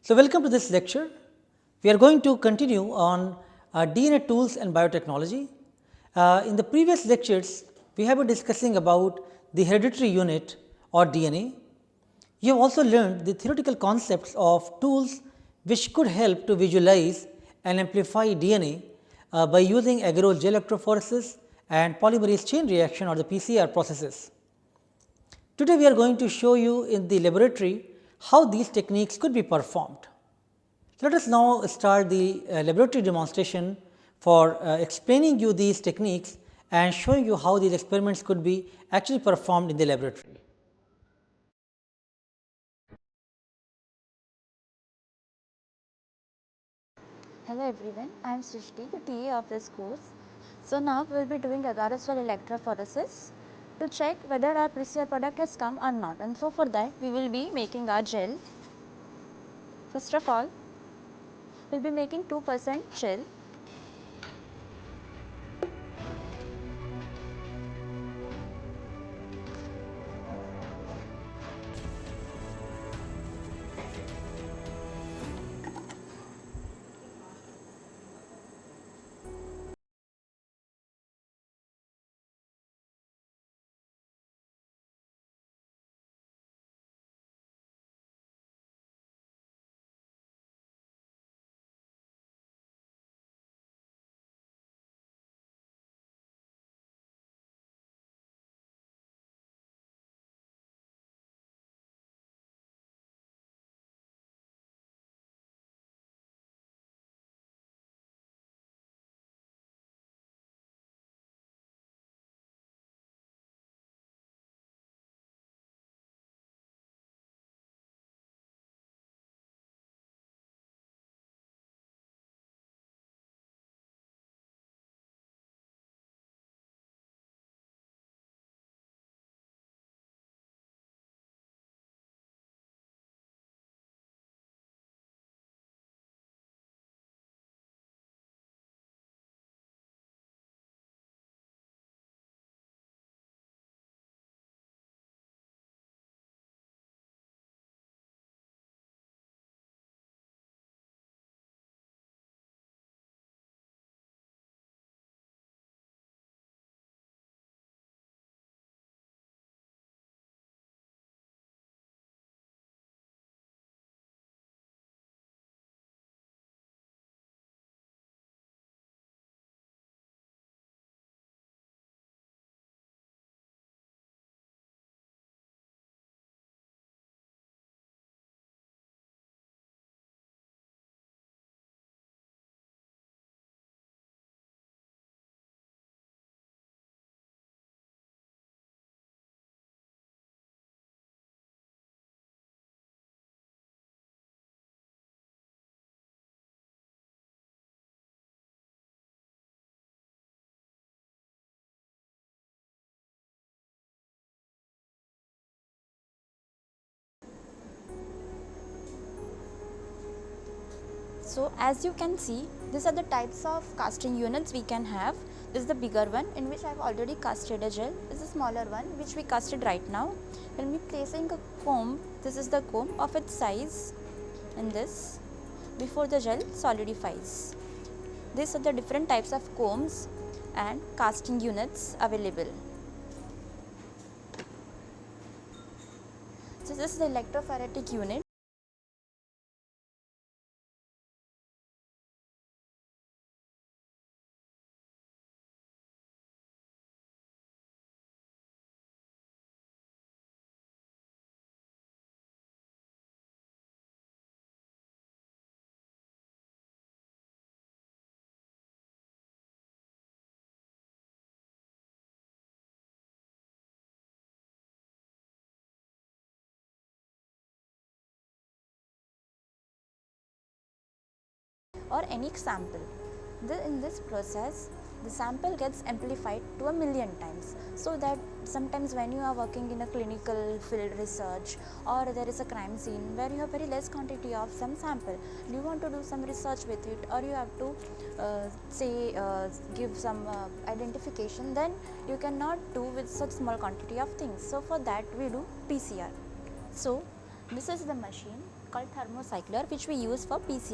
So, welcome to this lecture. We are going to continue on DNA tools and biotechnology. In the previous lectures, we have been discussing about the hereditary unit or DNA. You have also learned the theoretical concepts of tools which could help to visualize and amplify DNA by using agarose gel electrophoresis and polymerase chain reaction or the PCR processes. Today, we are going to show you in the laboratory how these techniques could be performed. Let us now start the laboratory demonstration for explaining you these techniques and showing you how these experiments could be actually performed in the laboratory. Hello everyone, I am Srishti, the TA of this course. So now we will be doing agarose gel electrophoresis to check whether our PCR product has come or not, and so for that we will be making our gel. First of all, we will be making 2% gel. So as you can see, these are the types of casting units we can have. This is the bigger one in which I have already casted a gel. This is a smaller one which we casted right now. When we placing a comb, this is the comb of its size in this before the gel solidifies. These are the different types of combs and casting units available. So this is the electrophoretic unit. Or any sample. In this process, the sample gets amplified to 1,000,000 times, so that sometimes when you are working in a clinical field research or there is a crime scene where you have very less quantity of some sample, you want to do some research with it, or you have to give some identification, then you cannot do with such small quantity of things. So for that we do PCR. So this is the machine called thermocycler, which we use for PC.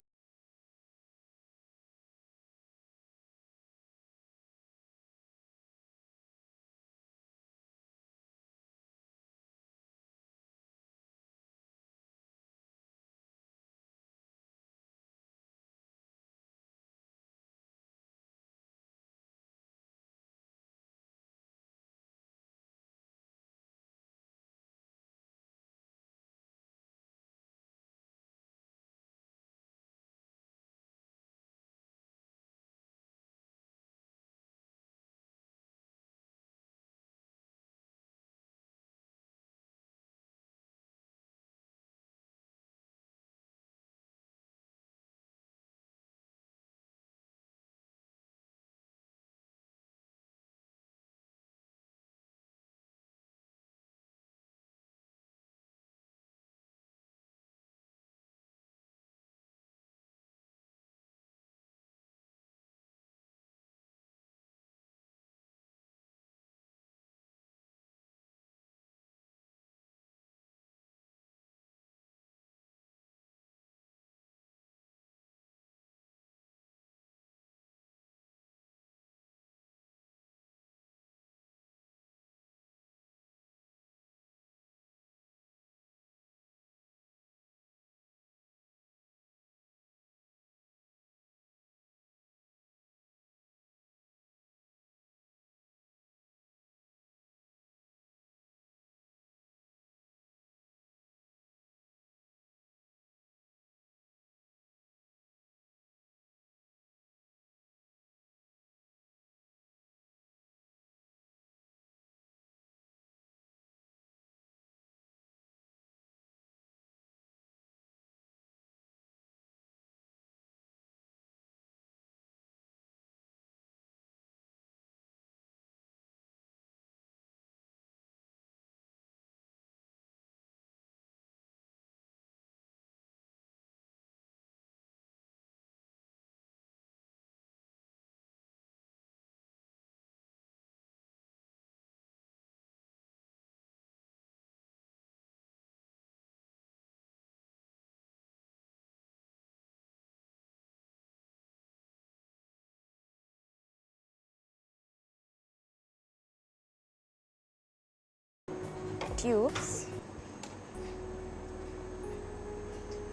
Tubes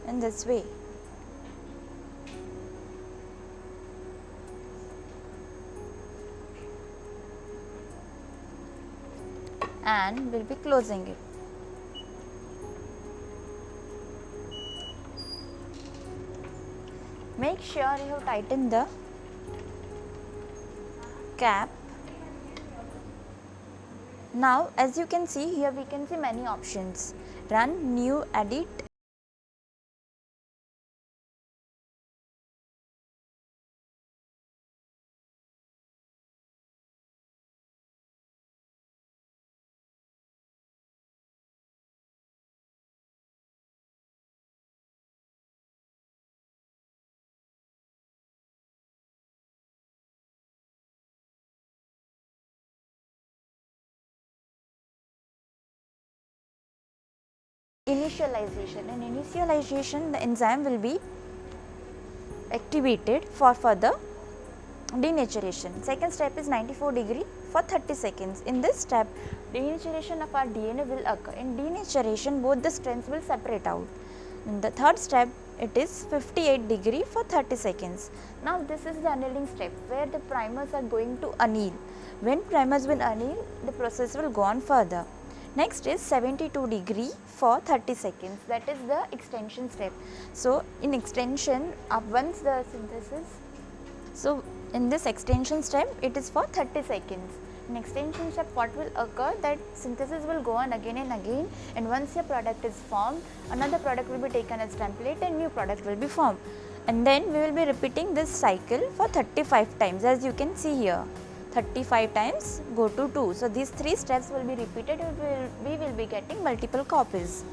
in this way. And we'll be closing it. Make sure you have tightened the cap. Now, as you can see here, we can see many options: run, new, edit. Initialization. In initialization, the enzyme will be activated for further denaturation. Second step is 94° for 30 seconds. In this step, denaturation of our DNA will occur. In denaturation, both the strands will separate out. In the third step, it is 58° for 30 seconds. Now, this is the annealing step where the primers are going to anneal. When primers will anneal, the process will go on further. Next is 72° for 30 seconds, that is the extension step. So, in extension, once the synthesis, in this extension step, it is for 30 seconds. In extension step, what will occur, that synthesis will go on again and again, and once your product is formed, another product will be taken as template and new product will be formed. And then we will be repeating this cycle for 35 times, as you can see here. 35 times go to 2. So, these 3 steps will be repeated, we will be getting multiple copies.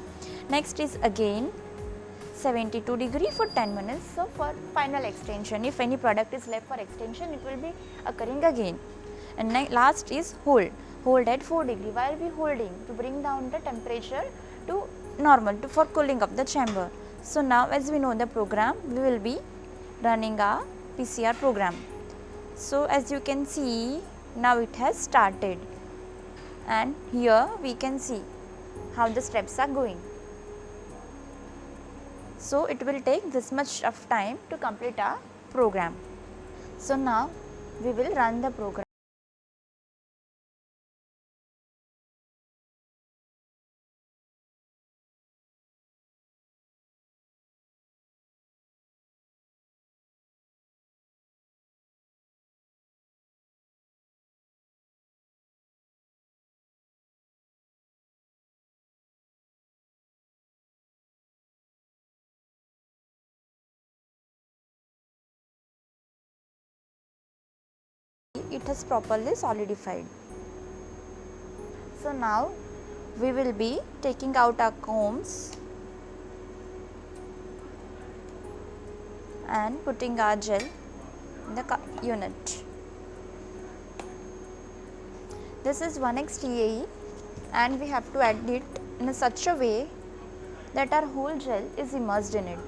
Next is again 72° for 10 minutes. So, for final extension, if any product is left for extension, it will be occurring again. And last is hold at 4°. Why are we holding? To bring down the temperature to normal, for cooling up the chamber. So now as we know the program, we will be running our PCR program. So as you can see, now it has started, and here we can see how the steps are going. So it will take this much of time to complete our program. So now we will run the program. It has properly solidified. So now we will be taking out our combs and putting our gel in the unit. This is 1x TAE and we have to add it in such a way that our whole gel is immersed in it.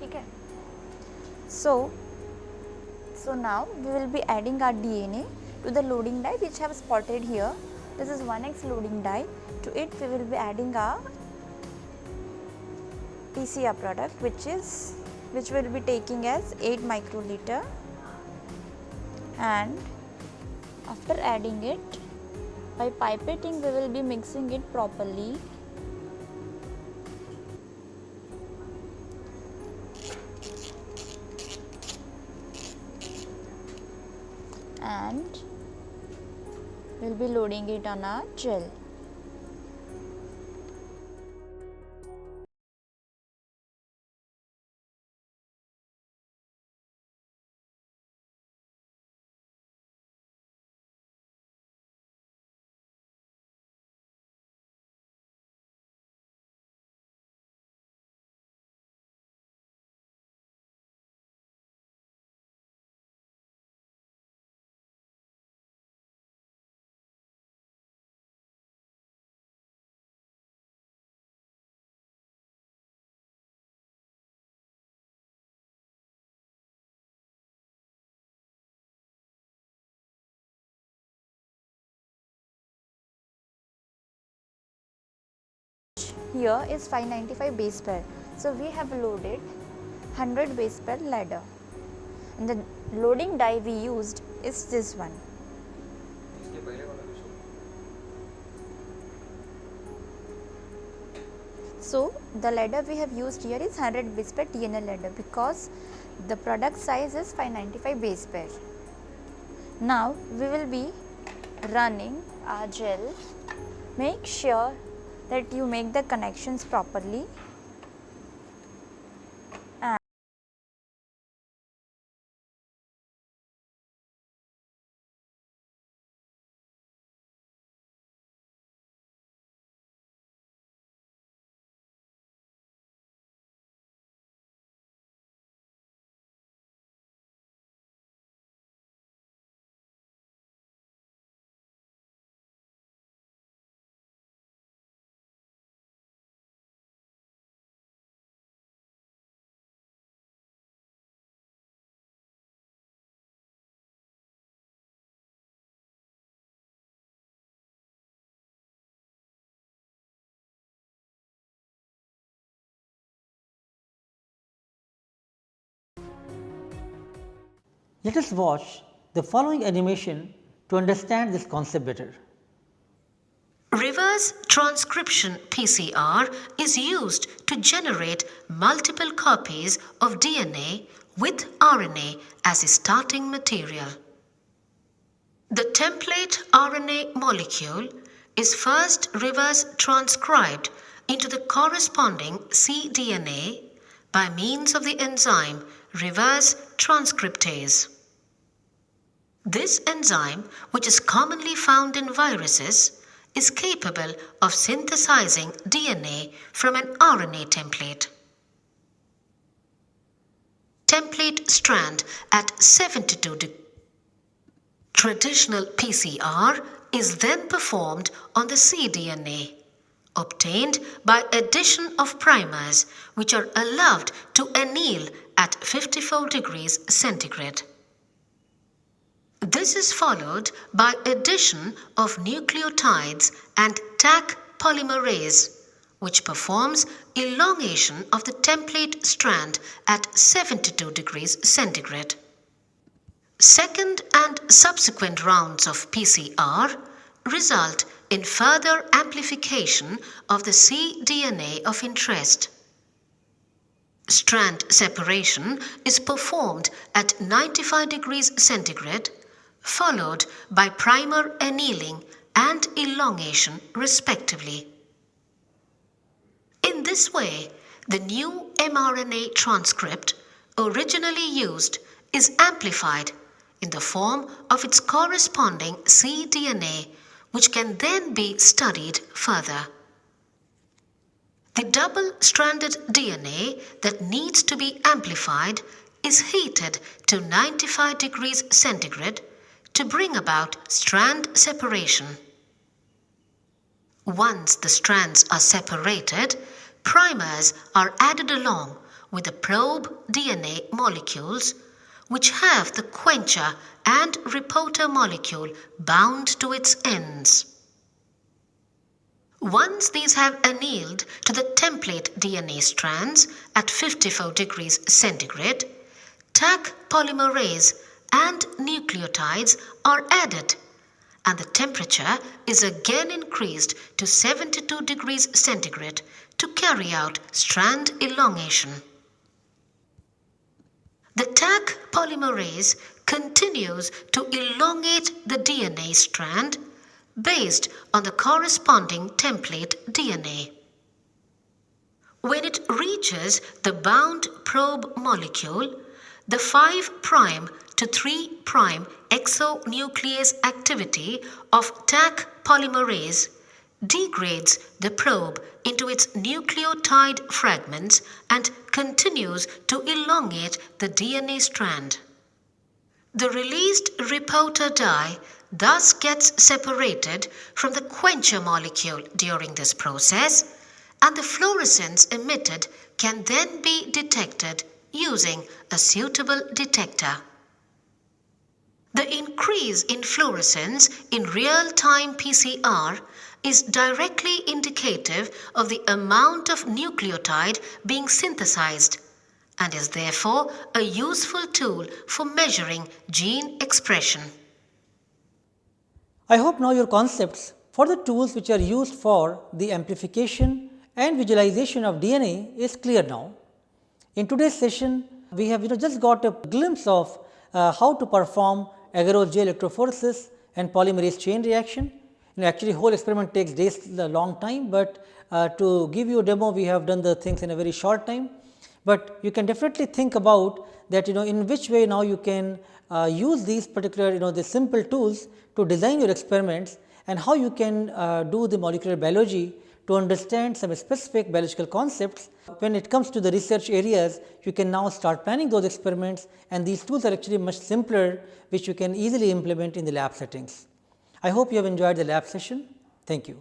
Okay. So now we will be adding our DNA to the loading die which I have spotted here. This is 1x loading die. To it we will be adding our PCR product which will be taking as 8 microliter, and after adding it, by pipetting we will be mixing it properly. And we will be loading it on our gel. Here is 595 base pair. So we have loaded 100 base pair ladder, and the loading die we used is this one. So the ladder we have used here is 100 base pair TNL ladder because the product size is 595 base pair. Now we will be running our gel. Make sure that you make the connections properly. Let us watch the following animation to understand this concept better. Reverse transcription PCR is used to generate multiple copies of DNA with RNA as a starting material. The template RNA molecule is first reverse transcribed into the corresponding cDNA by means of the enzyme reverse transcriptase. This enzyme, which is commonly found in viruses, is capable of synthesizing DNA from an RNA template. template strand at 72 degrees. Traditional PCR is then performed on the cDNA, obtained by addition of primers which are allowed to anneal at 54 degrees centigrade. This is followed by addition of nucleotides and Taq polymerase, which performs elongation of the template strand at 72 degrees centigrade. Second and subsequent rounds of PCR result in further amplification of the cDNA of interest. Strand separation is performed at 95 degrees centigrade, followed by primer annealing and elongation respectively. In this way, the new mRNA transcript originally used is amplified in the form of its corresponding cDNA, which can then be studied further. The double-stranded DNA that needs to be amplified is heated to 95 degrees centigrade to bring about strand separation. Once the strands are separated, primers are added along with the probe DNA molecules, which have the quencher and reporter molecule bound to its ends. Once these have annealed to the template DNA strands at 54 degrees centigrade, Taq polymerase and nucleotides are added, and the temperature is again increased to 72 degrees centigrade to carry out strand elongation. The Taq polymerase continues to elongate the DNA strand based on the corresponding template DNA. When it reaches the bound probe molecule, the 5' to 3' exonuclease activity of Taq polymerase degrades the probe into its nucleotide fragments and continues to elongate the DNA strand. The released reporter dye thus gets separated from the quencher molecule during this process, and the fluorescence emitted can then be detected using a suitable detector. The increase in fluorescence in real-time PCR is directly indicative of the amount of nucleotide being synthesized and is therefore a useful tool for measuring gene expression. I hope now your concepts for the tools which are used for the amplification and visualization of DNA is clear now. In today's session, we have just got a glimpse of how to perform agarose J electrophoresis and polymerase chain reaction. Actually, whole experiment takes days, a long time, but to give you a demo, we have done the things in a very short time. But you can definitely think about that, in which way now you can use these particular, the simple tools to design your experiments, and how you can do the molecular biology to understand some specific biological concepts. When it comes to the research areas, you can now start planning those experiments, and these tools are actually much simpler, which you can easily implement in the lab settings. I hope you have enjoyed the lab session. Thank you.